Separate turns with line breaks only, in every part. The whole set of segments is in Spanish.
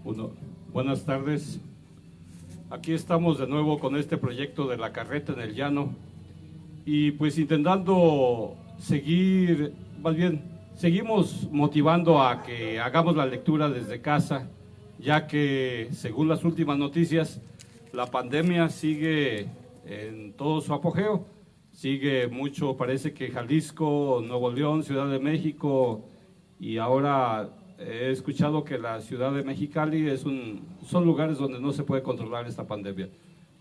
Bueno, buenas tardes. Aquí estamos de nuevo con este proyecto de la carreta en el llano y pues intentando seguir, más bien, seguimos motivando a que hagamos la lectura desde casa, ya que según las últimas noticias, la pandemia sigue en todo su apogeo. Sigue mucho, parece que Jalisco, Nuevo León, Ciudad de México y ahora he escuchado que la ciudad de Mexicali son lugares donde no se puede controlar esta pandemia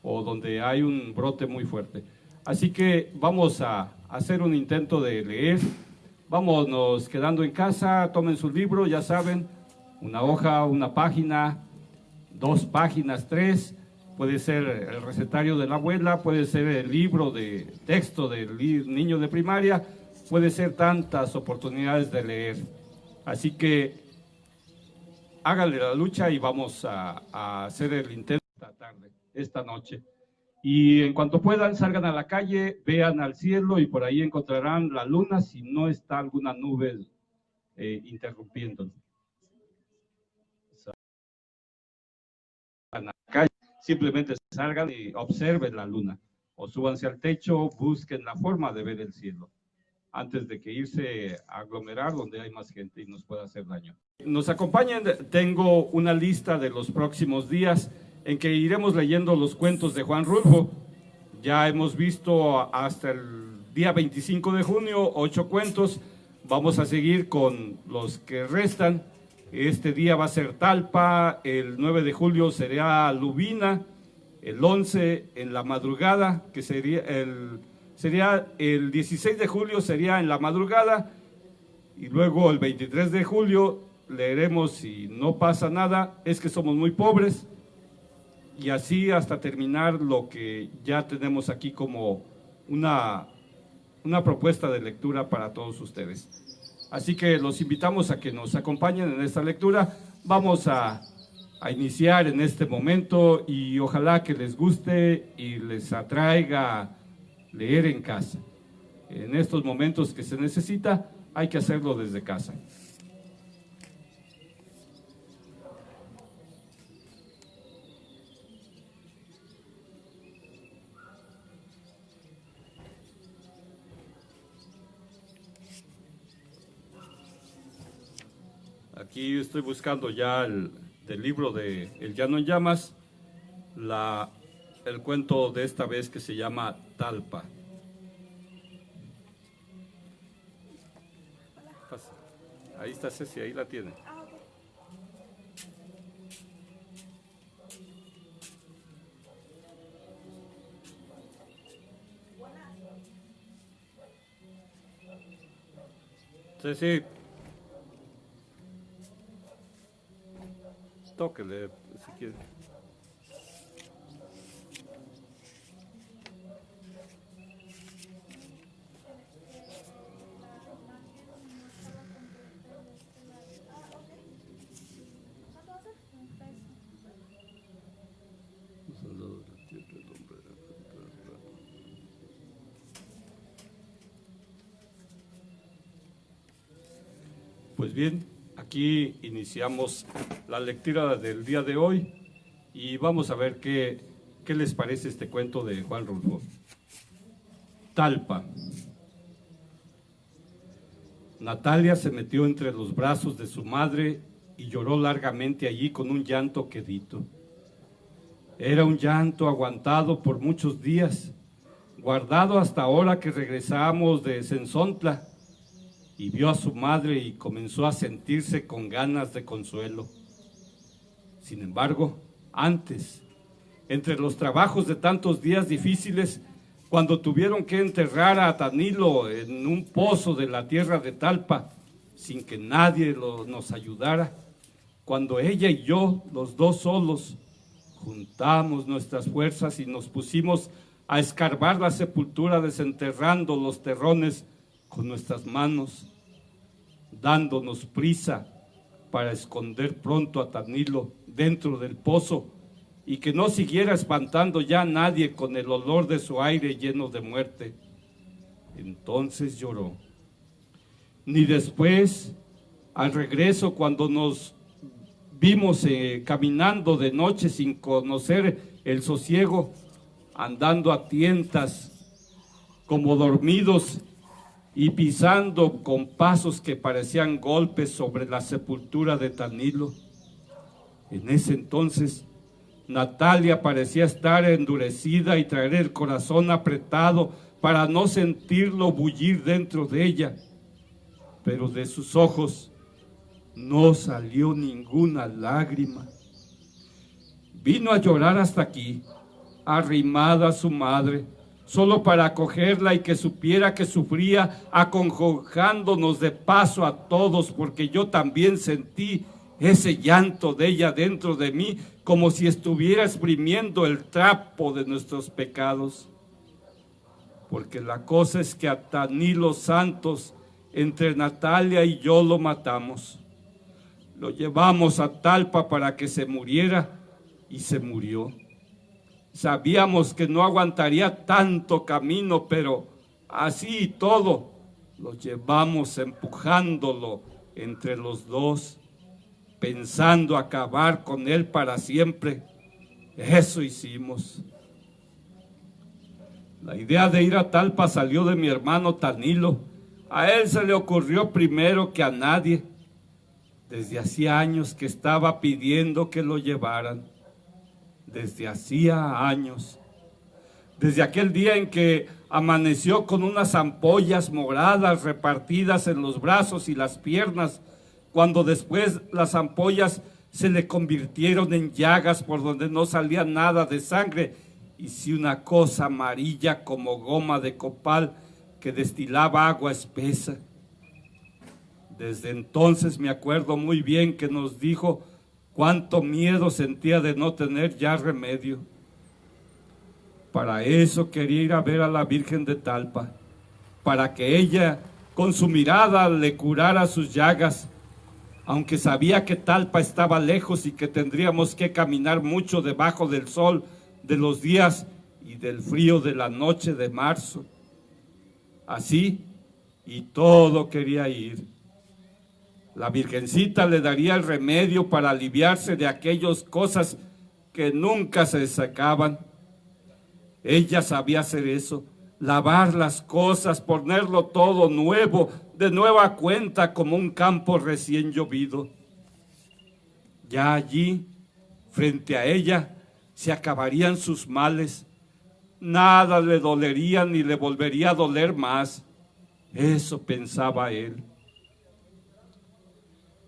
o donde hay un brote muy fuerte. Así que vamos a hacer un intento de leer. Vámonos quedando en casa, tomen su libro, ya saben, una hoja, una página, 2 páginas, 3. Puede ser el recetario de la abuela, puede ser el libro de texto del niño de primaria, puede ser tantas oportunidades de leer. Así que háganle la lucha y vamos a hacer el intento esta tarde, esta noche. Y en cuanto puedan, salgan a la calle, vean al cielo y por ahí encontrarán la luna si no está alguna nube interrumpiendo. A la calle, simplemente salgan y observen la luna o súbanse al techo, busquen la forma de ver el cielo antes de que irse a aglomerar donde hay más gente y nos pueda hacer daño. Nos acompañan, tengo una lista de los próximos días en que iremos leyendo los cuentos de Juan Rulfo. Ya hemos visto hasta el día 25 de junio 8 cuentos, vamos a seguir con los que restan. Este día va a ser Talpa, el 9 de julio será Lubina, el 11 en la madrugada, que sería el 16 de julio sería en la madrugada, y luego el 23 de julio leeremos Si no pasa nada, es que somos muy pobres, y así hasta terminar lo que ya tenemos aquí como una propuesta de lectura para todos ustedes. Así que los invitamos a que nos acompañen en esta lectura. Vamos a iniciar en este momento y ojalá que les guste y les atraiga leer en casa. En estos momentos que se necesita, hay que hacerlo desde casa. Aquí estoy buscando ya del libro de El Llano en Llamas, el cuento de esta vez que se llama Talpa. Ahí está Ceci, ahí la tiene. Ceci, tóquele si quiere. Pues bien, aquí iniciamos la lectura del día de hoy y vamos a ver qué les parece este cuento de Juan Rulfo. Talpa. Natalia se metió entre los brazos de su madre y lloró largamente allí con un llanto quedito. Era un llanto aguantado por muchos días, guardado hasta ahora que regresamos de Sensontla, y vio a su madre y comenzó a sentirse con ganas de consuelo. Sin embargo, antes, entre los trabajos de tantos días difíciles, cuando tuvieron que enterrar a Tanilo en un pozo de la tierra de Talpa, sin que nadie nos ayudara, cuando ella y yo, los dos solos, juntamos nuestras fuerzas y nos pusimos a escarbar la sepultura desenterrando los terrones con nuestras manos, dándonos prisa para esconder pronto a Tanilo dentro del pozo y que no siguiera espantando ya a nadie con el olor de su aire lleno de muerte. Entonces lloró. Ni después, al regreso, cuando nos vimos caminando de noche sin conocer el sosiego, andando a tientas como dormidos y pisando con pasos que parecían golpes sobre la sepultura de Tanilo. En ese entonces Natalia parecía estar endurecida y traer el corazón apretado para no sentirlo bullir dentro de ella, pero de sus ojos no salió ninguna lágrima. Vino a llorar hasta aquí, arrimada a su madre, solo para acogerla y que supiera que sufría, acongojándonos de paso a todos, porque yo también sentí ese llanto de ella dentro de mí, como si estuviera exprimiendo el trapo de nuestros pecados. Porque la cosa es que a Tanilo Santos, entre Natalia y yo lo matamos. Lo llevamos a Talpa para que se muriera y se murió. Sabíamos que no aguantaría tanto camino, pero así y todo lo llevamos empujándolo entre los dos, pensando acabar con él para siempre. Eso hicimos. La idea de ir a Talpa salió de mi hermano Tanilo. A él se le ocurrió primero que a nadie. Desde hacía años que estaba pidiendo que lo llevaran. Desde hacía años. Desde aquel día en que amaneció con unas ampollas moradas repartidas en los brazos y las piernas, cuando después las ampollas se le convirtieron en llagas por donde no salía nada de sangre, y sí una cosa amarilla como goma de copal que destilaba agua espesa. Desde entonces me acuerdo muy bien que nos dijo cuánto miedo sentía de no tener ya remedio. Para eso quería ir a ver a la Virgen de Talpa, para que ella con su mirada le curara sus llagas, aunque sabía que Talpa estaba lejos y que tendríamos que caminar mucho debajo del sol de los días y del frío de la noche de marzo. Así y todo quería ir. La Virgencita le daría el remedio para aliviarse de aquellas cosas que nunca se sacaban. Ella sabía hacer eso, lavar las cosas, ponerlo todo nuevo, de nueva cuenta, como un campo recién llovido. Ya allí, frente a ella, se acabarían sus males. Nada le dolería ni le volvería a doler más. Eso pensaba él.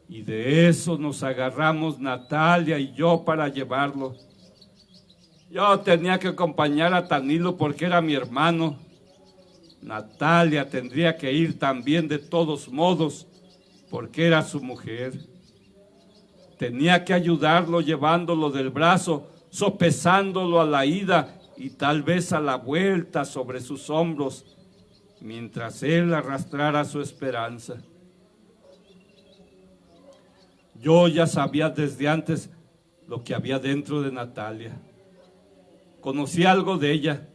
Y de eso nos agarramos Natalia y yo para llevarlo. Yo tenía que acompañar a Tanilo porque era mi hermano. Natalia tendría que ir también de todos modos porque era su mujer. Tenía que ayudarlo llevándolo del brazo, sopesándolo a la ida y tal vez a la vuelta sobre sus hombros, mientras él arrastrara su esperanza. Yo ya sabía desde antes lo que había dentro de Natalia. Conocía algo de ella.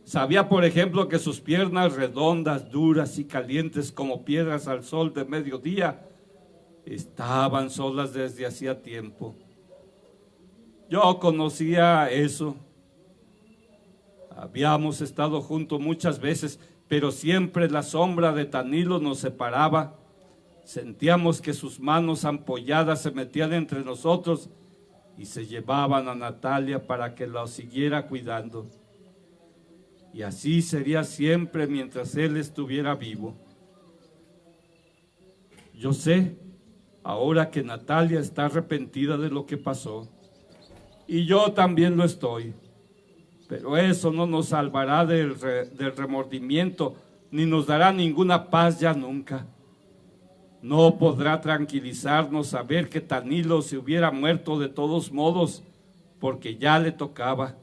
Sabía, por ejemplo, que sus piernas redondas, duras y calientes como piedras al sol de mediodía, estaban solas desde hacía tiempo. Yo conocía eso. Habíamos estado juntos muchas veces, pero siempre la sombra de Tanilo nos separaba. Sentíamos que sus manos ampolladas se metían entre nosotros y se llevaban a Natalia para que la siguiera cuidando. Y así sería siempre mientras él estuviera vivo. Yo sé ahora que Natalia está arrepentida de lo que pasó. Y yo también lo estoy. Pero eso no nos salvará del remordimiento, ni nos dará ninguna paz ya nunca. No podrá tranquilizarnos saber que Tanilo se hubiera muerto de todos modos, porque ya le tocaba,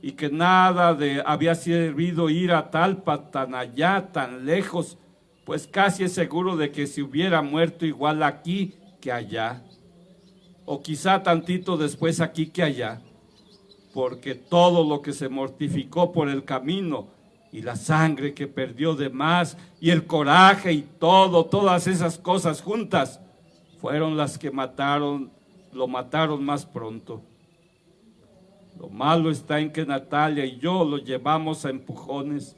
y que nada había servido ir a Talpa tan allá, tan lejos, pues casi es seguro de que se hubiera muerto igual aquí que allá, o quizá tantito después aquí que allá, porque todo lo que se mortificó por el camino, y la sangre que perdió de más, y el coraje y todas esas cosas juntas, fueron las que mataron
lo mataron más pronto. Lo malo está en que Natalia y yo lo llevamos a empujones.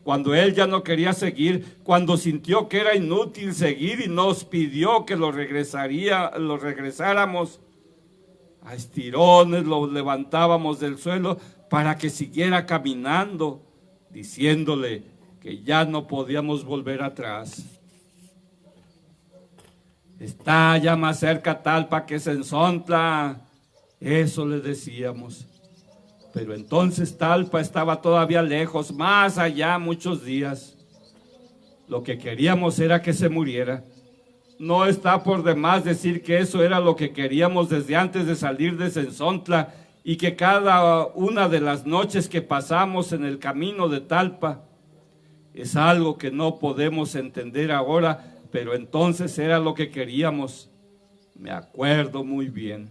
Cuando él ya no quería seguir, cuando sintió que era inútil seguir y nos pidió que lo regresáramos, a estirones lo levantábamos del suelo para que siguiera caminando, diciéndole que ya no podíamos volver atrás. Está ya más cerca Talpa que Cenzontla, eso le decíamos. Pero entonces Talpa estaba todavía lejos, más allá, muchos días. Lo que queríamos era que se muriera. No está por demás decir que eso era lo que queríamos desde antes de salir de Cenzontla y que cada una de las noches que pasamos en el camino de Talpa es algo que no podemos entender ahora, pero entonces era lo que queríamos. Me acuerdo muy bien.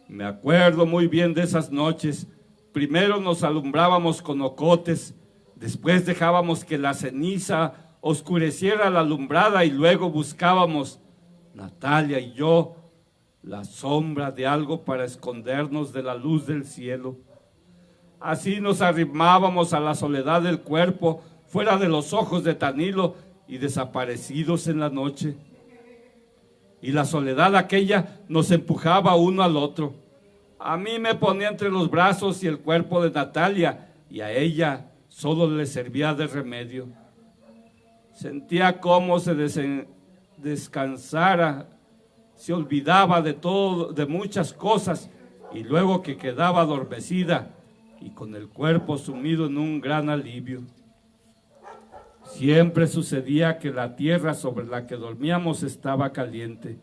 Me acuerdo muy bien de esas noches. Primero nos alumbrábamos con ocotes, después dejábamos que la ceniza oscureciera la alumbrada y luego buscábamos, Natalia y yo, la sombra de algo para escondernos de la luz del cielo. Así nos arrimábamos a la soledad del cuerpo, fuera de los ojos de Tanilo y desaparecidos en la noche. Y la soledad aquella nos empujaba uno al otro. A mí me ponía entre los brazos y el cuerpo de Natalia, y a ella solo le servía de remedio. Sentía cómo se descansara, se olvidaba de todo, de muchas cosas, y luego que quedaba adormecida y con el cuerpo sumido en un gran alivio. Siempre sucedía que la tierra sobre la que dormíamos estaba caliente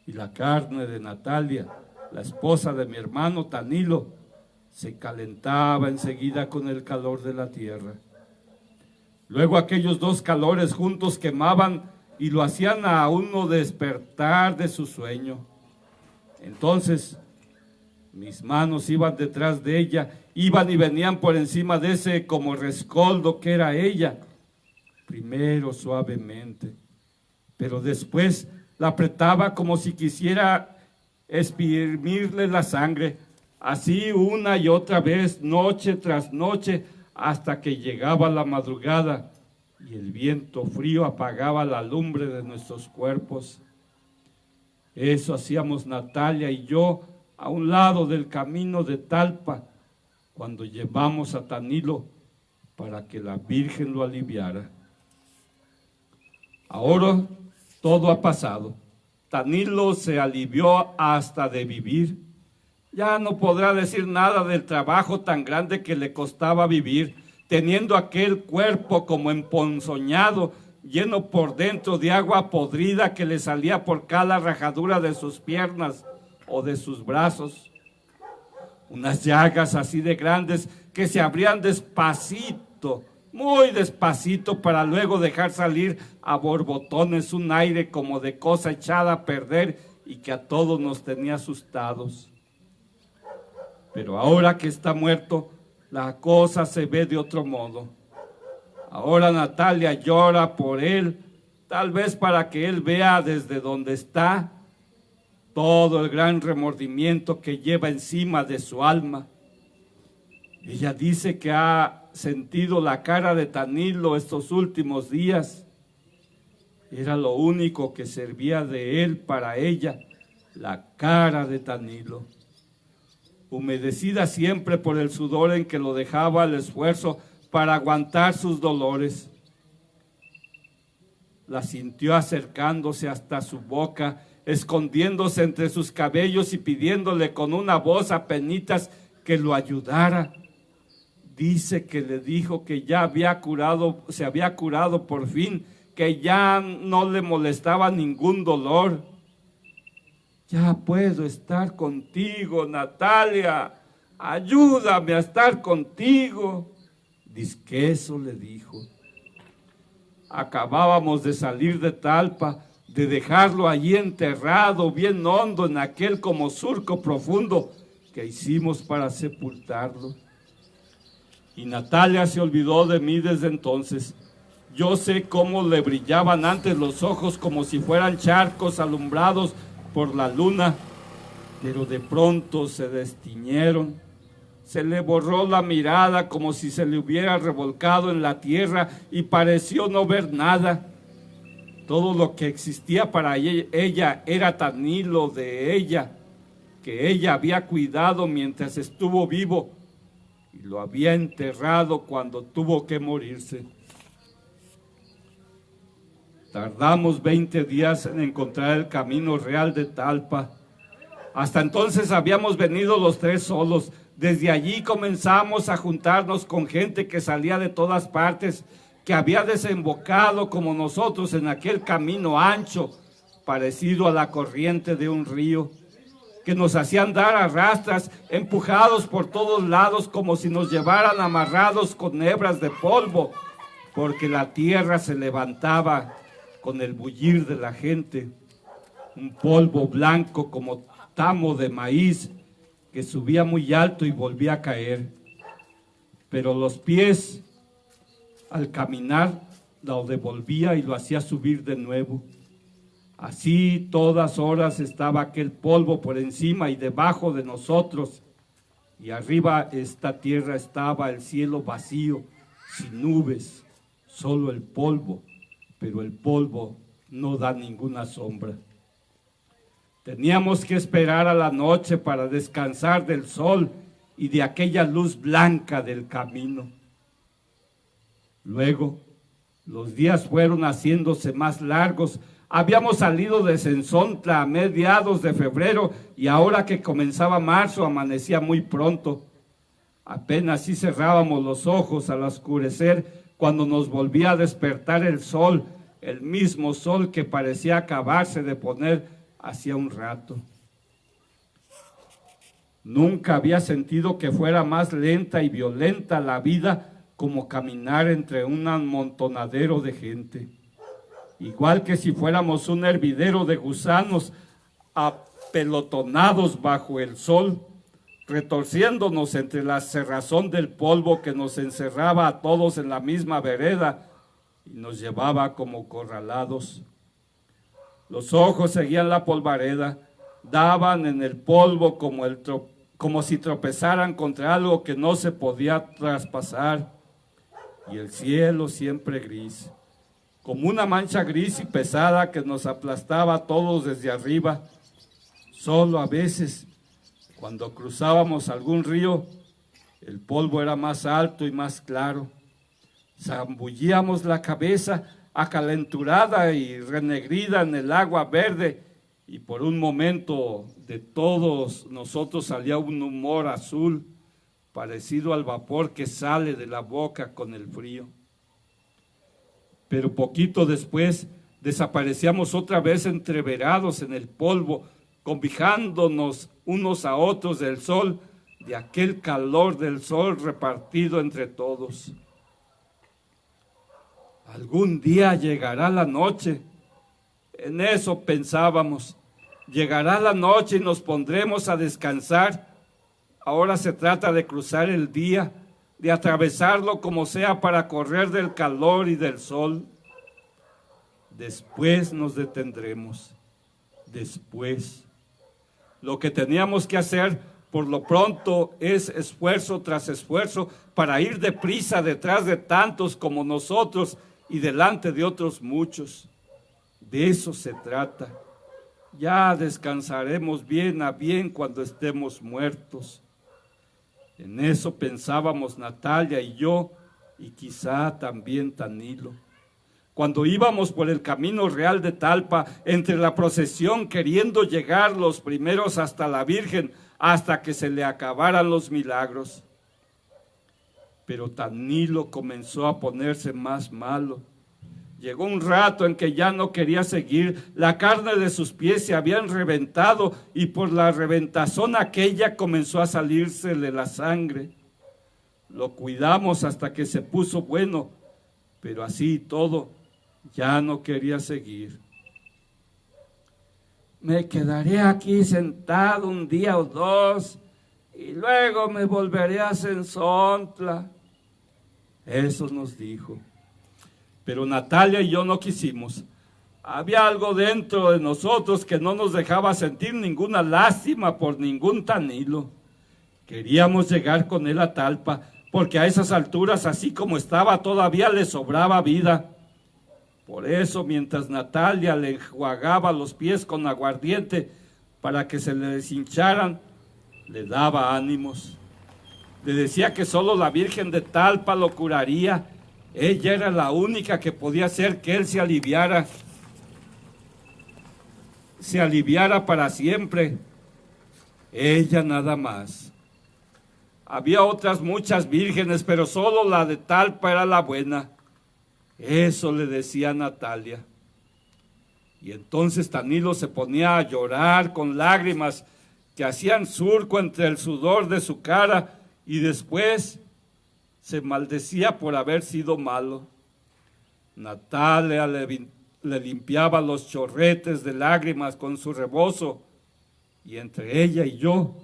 y la carne de Natalia, la esposa de mi hermano Tanilo, se calentaba enseguida con el calor de la tierra. Luego aquellos dos calores juntos quemaban y lo hacían a uno despertar de su sueño. Entonces mis manos iban detrás de ella, iban y venían por encima de ese como rescoldo que era ella, primero suavemente, pero después la apretaba como si quisiera exprimirle la sangre, así una y otra vez, noche tras noche, hasta que llegaba la madrugada y el viento frío apagaba la lumbre de nuestros cuerpos. Eso hacíamos Natalia y yo a un lado del camino de Talpa, cuando llevamos a Tanilo para que la Virgen lo aliviara. Ahora todo ha pasado. Tanilo se alivió hasta de vivir. Ya no podrá decir nada del trabajo tan grande que le costaba vivir, teniendo aquel cuerpo como emponzoñado, lleno por dentro de agua podrida que le salía por cada rajadura de sus piernas o de sus brazos. Unas llagas así de grandes que se abrían despacito, muy despacito, para luego dejar salir a borbotones un aire como de cosa echada a perder y que a todos nos tenía asustados. Pero ahora que está muerto, la cosa se ve de otro modo. Ahora Natalia llora por él, tal vez para que él vea desde donde está todo el gran remordimiento que lleva encima de su alma. Ella dice que ha sentido la cara de Tanilo estos últimos días. Era lo único que servía de él para ella, la cara de Tanilo, humedecida siempre por el sudor en que lo dejaba el esfuerzo para aguantar sus dolores. La sintió acercándose hasta su boca, escondiéndose entre sus cabellos y pidiéndole con una voz apenitas que lo ayudara. Dice que le dijo que ya se había curado por fin, que ya no le molestaba ningún dolor. Ya puedo estar contigo, Natalia, ayúdame a estar contigo. Dice que eso le dijo. Acabábamos de salir de Talpa, de dejarlo allí enterrado, bien hondo en aquel como surco profundo que hicimos para sepultarlo. Y Natalia se olvidó de mí desde entonces. Yo sé cómo le brillaban antes los ojos como si fueran charcos alumbrados por la luna, pero de pronto se destiñeron. Se le borró la mirada como si se le hubiera revolcado en la tierra y pareció no ver nada. Todo lo que existía para ella era tan hilo de ella, que ella había cuidado mientras estuvo vivo y lo había enterrado cuando tuvo que morirse. Tardamos 20 días en encontrar el camino real de Talpa. Hasta entonces habíamos venido los tres solos. Desde allí comenzamos a juntarnos con gente que salía de todas partes, que había desembocado como nosotros en aquel camino ancho, parecido a la corriente de un río, que nos hacían dar a rastras, empujados por todos lados como si nos llevaran amarrados con hebras de polvo, porque la tierra se levantaba con el bullir de la gente, un polvo blanco como tamo de maíz que subía muy alto y volvía a caer, pero los pies al caminar lo devolvía y lo hacía subir de nuevo. Así todas horas estaba aquel polvo por encima y debajo de nosotros, y arriba esta tierra estaba el cielo vacío, sin nubes, solo el polvo, pero el polvo no da ninguna sombra. Teníamos que esperar a la noche para descansar del sol y de aquella luz blanca del camino. Luego, los días fueron haciéndose más largos. Habíamos salido de Sensontla a mediados de febrero y ahora que comenzaba marzo amanecía muy pronto. Apenas si cerrábamos los ojos al oscurecer cuando nos volvía a despertar el sol, el mismo sol que parecía acabarse de poner hacía un rato. Nunca había sentido que fuera más lenta y violenta la vida como caminar entre un amontonadero de gente. Igual que si fuéramos un hervidero de gusanos apelotonados bajo el sol, retorciéndonos entre la cerrazón del polvo que nos encerraba a todos en la misma vereda y nos llevaba como corralados. Los ojos seguían la polvareda, daban en el polvo como si tropezaran contra algo que no se podía traspasar, y el cielo siempre gris, como una mancha gris y pesada que nos aplastaba a todos desde arriba. Solo a veces, cuando cruzábamos algún río, el polvo era más alto y más claro. Zambullíamos la cabeza acalenturada y renegrida en el agua verde, y por un momento de todos nosotros salía un humor azul, parecido al vapor que sale de la boca con el frío. Pero poquito después desaparecíamos otra vez entreverados en el polvo, cobijándonos unos a otros del sol, de aquel calor del sol repartido entre todos. Algún día llegará la noche, en eso pensábamos. Llegará la noche y nos pondremos a descansar. Ahora se trata de cruzar el día, de atravesarlo como sea para correr del calor y del sol. Después nos detendremos, después. Lo que teníamos que hacer por lo pronto es esfuerzo tras esfuerzo para ir deprisa detrás de tantos como nosotros y delante de otros muchos. De eso se trata. Ya descansaremos bien a bien cuando estemos muertos. En eso pensábamos Natalia y yo, y quizá también Tanilo. Cuando íbamos por el camino real de Talpa, entre la procesión queriendo llegar los primeros hasta la Virgen, hasta que se le acabaran los milagros. Pero Tanilo comenzó a ponerse más malo. Llegó un rato en que ya no quería seguir, la carne de sus pies se habían reventado y por la reventazón aquella comenzó a salírsele la sangre. Lo cuidamos hasta que se puso bueno, pero así y todo, ya no quería seguir. Me quedaré aquí sentado un día o dos y luego me volveré a Sensontla. Eso nos dijo. Pero Natalia y yo no quisimos. Había algo dentro de nosotros que no nos dejaba sentir ninguna lástima por ningún Tanilo. Queríamos llegar con él a Talpa, porque a esas alturas, así como estaba, todavía le sobraba vida. Por eso, mientras Natalia le enjuagaba los pies con aguardiente para que se le deshincharan, le daba ánimos. Le decía que solo la Virgen de Talpa lo curaría. Ella era la única que podía hacer que él se aliviara para siempre. Ella nada más. Había otras muchas vírgenes, pero solo la de Talpa era la buena. Eso le decía Natalia. Y entonces Tanilo se ponía a llorar con lágrimas que hacían surco entre el sudor de su cara, y después se maldecía por haber sido malo. Natalia le limpiaba los chorretes de lágrimas con su rebozo, y entre ella y yo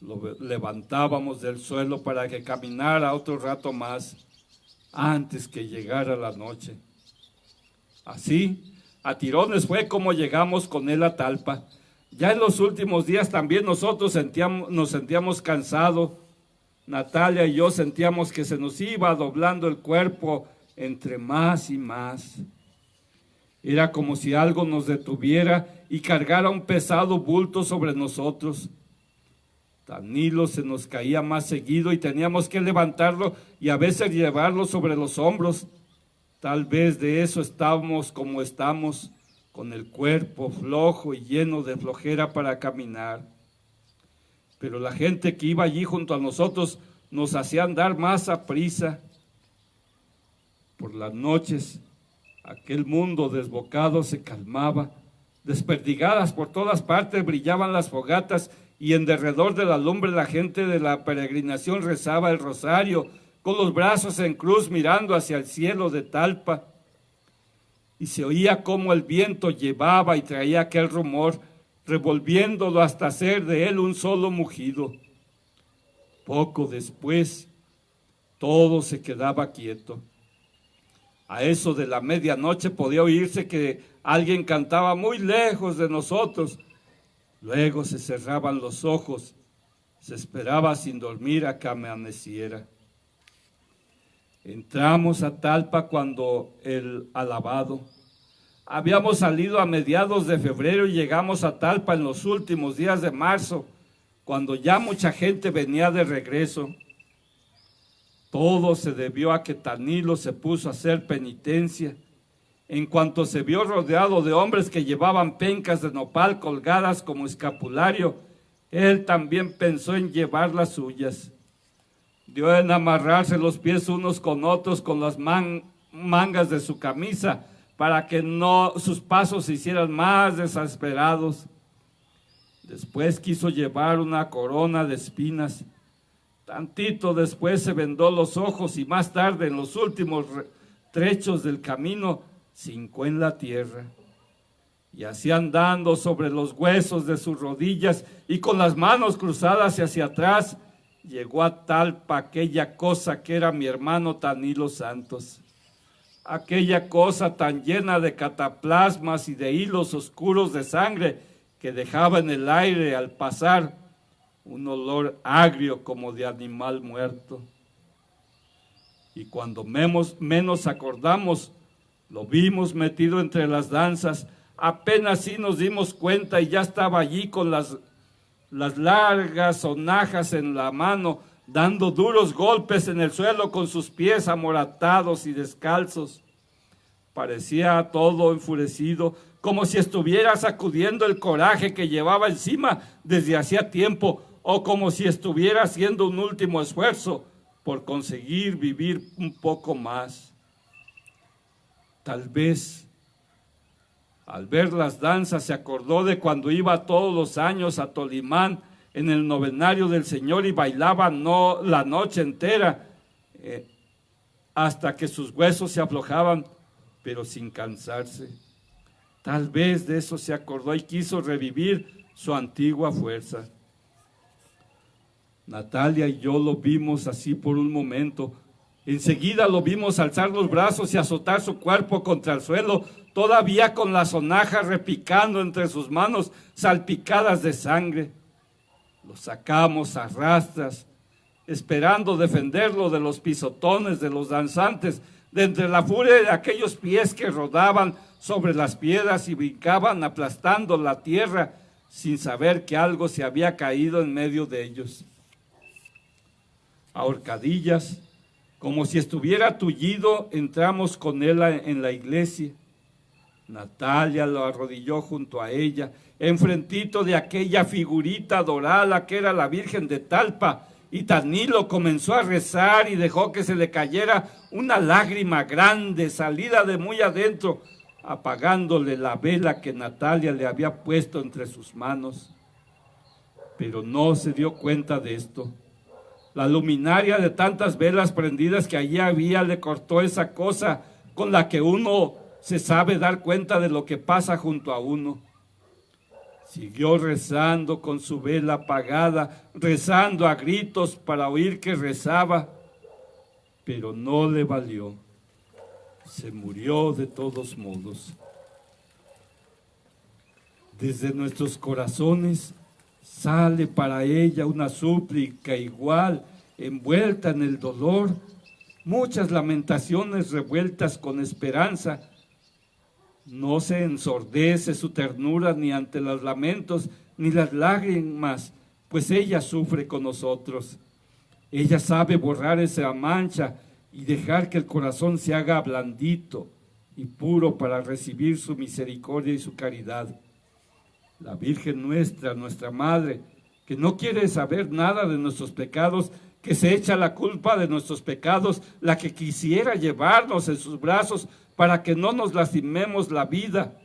lo levantábamos del suelo para que caminara otro rato más antes que llegara la noche. Así, a tirones fue como llegamos con él a Talpa. Ya en los últimos días también nosotros nos sentíamos cansados. Natalia y yo sentíamos que se nos iba doblando el cuerpo entre más y más. Era como si algo nos detuviera y cargara un pesado bulto sobre nosotros. Tanilo se nos caía más seguido y teníamos que levantarlo y a veces llevarlo sobre los hombros. Tal vez de eso estamos como estamos, con el cuerpo flojo y lleno de flojera para caminar. Pero la gente que iba allí junto a nosotros nos hacía andar más a prisa. Por las noches, aquel mundo desbocado se calmaba. Desperdigadas por todas partes brillaban las fogatas y en derredor de la lumbre la gente de la peregrinación rezaba el rosario con los brazos en cruz mirando hacia el cielo de Talpa. Y se oía cómo el viento llevaba y traía aquel rumor, revolviéndolo hasta hacer de él un solo mugido. Poco después, todo se quedaba quieto. A eso de la medianoche podía oírse que alguien cantaba muy lejos de nosotros. Luego se cerraban los ojos, se esperaba sin dormir a que amaneciera. Entramos a Talpa cuando el alabado. Habíamos salido a mediados de febrero y llegamos a Talpa en los últimos días de marzo, cuando ya mucha gente venía de regreso. Todo se debió a que Tanilo se puso a hacer penitencia. En cuanto se vio rodeado de hombres que llevaban pencas de nopal colgadas como escapulario, él también pensó en llevar las suyas. Dio en amarrarse los pies unos con otros con las mangas de su camisa para que sus pasos se hicieran más desesperados. Después quiso llevar una corona de espinas. Tantito después se vendó los ojos y más tarde, en los últimos trechos del camino, se hincó en la tierra. Y así andando sobre los huesos de sus rodillas y con las manos cruzadas hacia atrás, llegó a Talpa aquella cosa que era mi hermano Tanilo Santos. Aquella cosa tan llena de cataplasmas y de hilos oscuros de sangre que dejaba en el aire al pasar un olor agrio como de animal muerto. Y cuando menos acordamos, lo vimos metido entre las danzas. Apenas sí nos dimos cuenta y ya estaba allí con las largas sonajas en la mano, dando duros golpes en el suelo con sus pies amoratados y descalzos. Parecía todo enfurecido, como si estuviera sacudiendo el coraje que llevaba encima desde hacía tiempo, o como si estuviera haciendo un último esfuerzo por conseguir vivir un poco más. Tal vez, al ver las danzas, se acordó de cuando iba todos los años a Tolimán en el novenario del Señor y bailaba la noche entera hasta que sus huesos se aflojaban, pero sin cansarse. Tal vez de eso se acordó y quiso revivir su antigua fuerza. Natalia y yo lo vimos así por un momento. Enseguida lo vimos alzar los brazos y azotar su cuerpo contra el suelo, todavía con la sonaja repicando entre sus manos salpicadas de sangre. Lo sacamos a rastras, esperando defenderlo de los pisotones de los danzantes, de entre la furia de aquellos pies que rodaban sobre las piedras y brincaban aplastando la tierra sin saber que algo se había caído en medio de ellos. A horcadillas, como si estuviera tullido, entramos con él en la iglesia. Natalia lo arrodilló junto a ella, enfrentito de aquella figurita dorada que era la Virgen de Talpa, y Tanilo comenzó a rezar y dejó que se le cayera una lágrima grande, salida de muy adentro, apagándole la vela que Natalia le había puesto entre sus manos. Pero no se dio cuenta de esto. La luminaria de tantas velas prendidas que allí había le cortó esa cosa con la que uno se sabe dar cuenta de lo que pasa junto a uno. Siguió rezando con su vela apagada, rezando a gritos para oír que rezaba, pero no le valió. Se murió de todos modos. Desde nuestros corazones sale para ella una súplica igual, envuelta en el dolor, muchas lamentaciones revueltas con esperanza. No se ensordece su ternura ni ante los lamentos ni las lágrimas, pues ella sufre con nosotros. Ella sabe borrar esa mancha y dejar que el corazón se haga blandito y puro para recibir su misericordia y su caridad. La Virgen nuestra, nuestra Madre, que no quiere saber nada de nuestros pecados, que se echa la culpa de nuestros pecados, la que quisiera llevarnos en sus brazos para que no nos lastimemos la vida,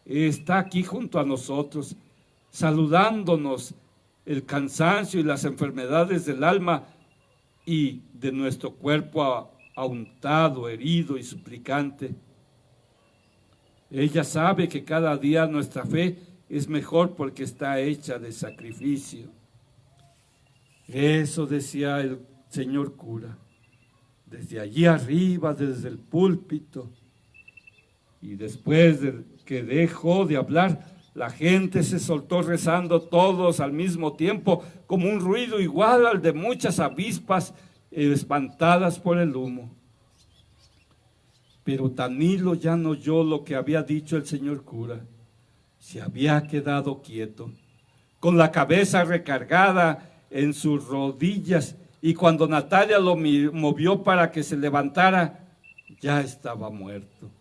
está aquí junto a nosotros, saludándonos el cansancio y las enfermedades del alma y de nuestro cuerpo ahuntado, herido y suplicante. Ella sabe que cada día nuestra fe es mejor porque está hecha de sacrificio. Eso decía el señor cura, desde allí arriba, desde el púlpito. Y después de que dejó de hablar, la gente se soltó rezando todos al mismo tiempo, como un ruido igual al de muchas avispas espantadas por el humo. Pero Tanilo ya no oyó lo que había dicho el señor cura. Se había quedado quieto, con la cabeza recargada en sus rodillas, y cuando Natalia lo movió para que se levantara, ya estaba muerto.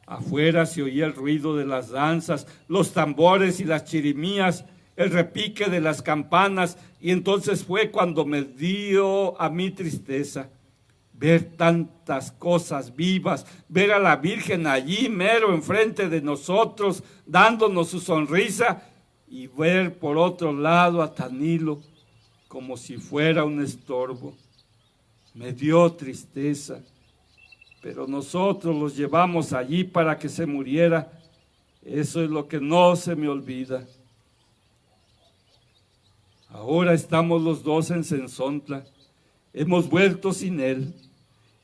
Afuera se oía el ruido de las danzas, los tambores y las chirimías, el repique de las campanas, y entonces fue cuando me dio a mí tristeza ver tantas cosas vivas, ver a la Virgen allí mero enfrente de nosotros, dándonos su sonrisa, y ver por otro lado a Tanilo como si fuera un estorbo. Me dio tristeza, pero nosotros los llevamos allí para que se muriera. Eso es lo que no se me olvida. Ahora estamos los dos en Sensontla, hemos vuelto sin él,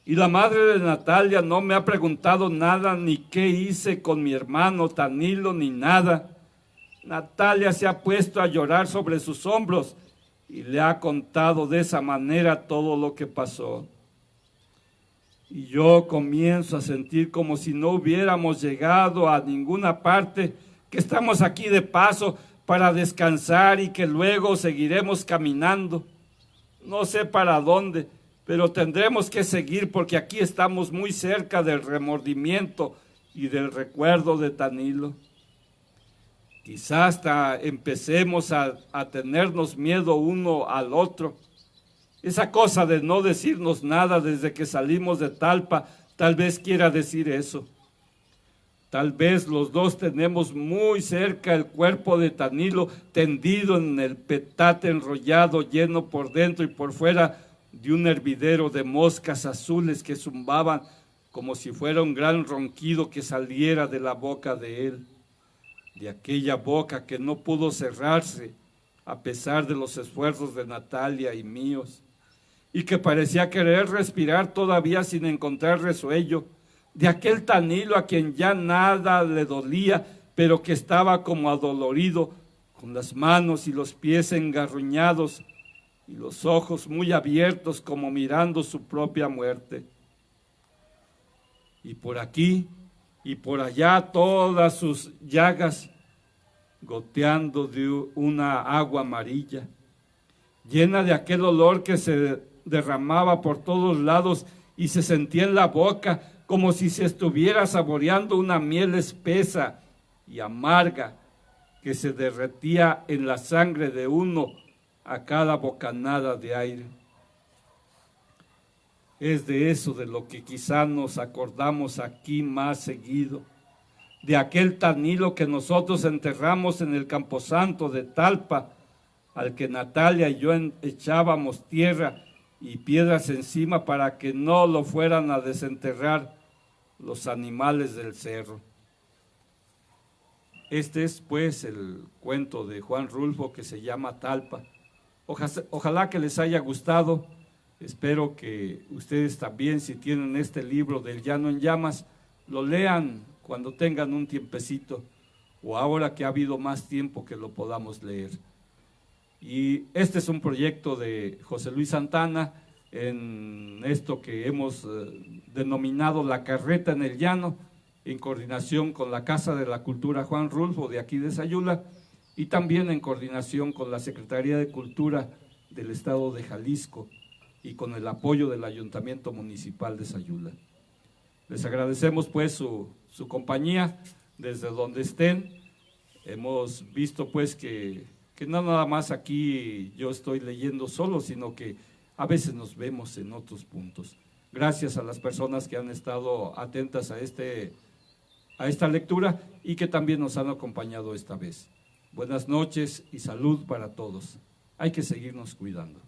y la madre de Natalia no me ha preguntado nada, ni qué hice con mi hermano Tanilo, ni nada. Natalia se ha puesto a llorar sobre sus hombros y le ha contado de esa manera todo lo que pasó. Y yo comienzo a sentir como si no hubiéramos llegado a ninguna parte, que estamos aquí de paso para descansar y que luego seguiremos caminando. No sé para dónde, pero tendremos que seguir porque aquí estamos muy cerca del remordimiento y del recuerdo de Tanilo. Quizás hasta empecemos a tenernos miedo uno al otro. Esa cosa de no decirnos nada desde que salimos de Talpa, tal vez quiera decir eso. Tal vez los dos tenemos muy cerca el cuerpo de Tanilo tendido en el petate enrollado, lleno por dentro y por fuera de un hervidero de moscas azules que zumbaban como si fuera un gran ronquido que saliera de la boca de él, de aquella boca que no pudo cerrarse a pesar de los esfuerzos de Natalia y míos, y que parecía querer respirar todavía sin encontrar resuello, de aquel Tanilo a quien ya nada le dolía, pero que estaba como adolorido, con las manos y los pies engarruñados y los ojos muy abiertos como mirando su propia muerte. Y por aquí y por allá todas sus llagas goteando de una agua amarilla, llena de aquel olor que se derramaba por todos lados y se sentía en la boca como si se estuviera saboreando una miel espesa y amarga que se derretía en la sangre de uno a cada bocanada de aire. Es de eso de lo que quizá nos acordamos aquí más seguido, de aquel Tanilo que nosotros enterramos en el camposanto de Talpa, al que Natalia y yo echábamos tierra y piedras encima para que no lo fueran a desenterrar los animales del cerro. Este es pues el cuento de Juan Rulfo que se llama Talpa. Ojalá que les haya gustado. Espero que ustedes también, si tienen este libro del Llano en Llamas, lo lean cuando tengan un tiempecito o ahora que ha habido más tiempo que lo podamos leer. Y este es un proyecto de José Luis Santana en esto que hemos denominado La Carreta en el Llano, en coordinación con la Casa de la Cultura Juan Rulfo de aquí de Sayula y también en coordinación con la Secretaría de Cultura del Estado de Jalisco y con el apoyo del Ayuntamiento Municipal de Sayula. Les agradecemos pues su compañía desde donde estén. Hemos visto pues que no nada más aquí yo estoy leyendo solo, sino que a veces nos vemos en otros puntos. Gracias a las personas que han estado atentas a esta lectura y que también nos han acompañado esta vez. Buenas noches y salud para todos. Hay que seguirnos cuidando.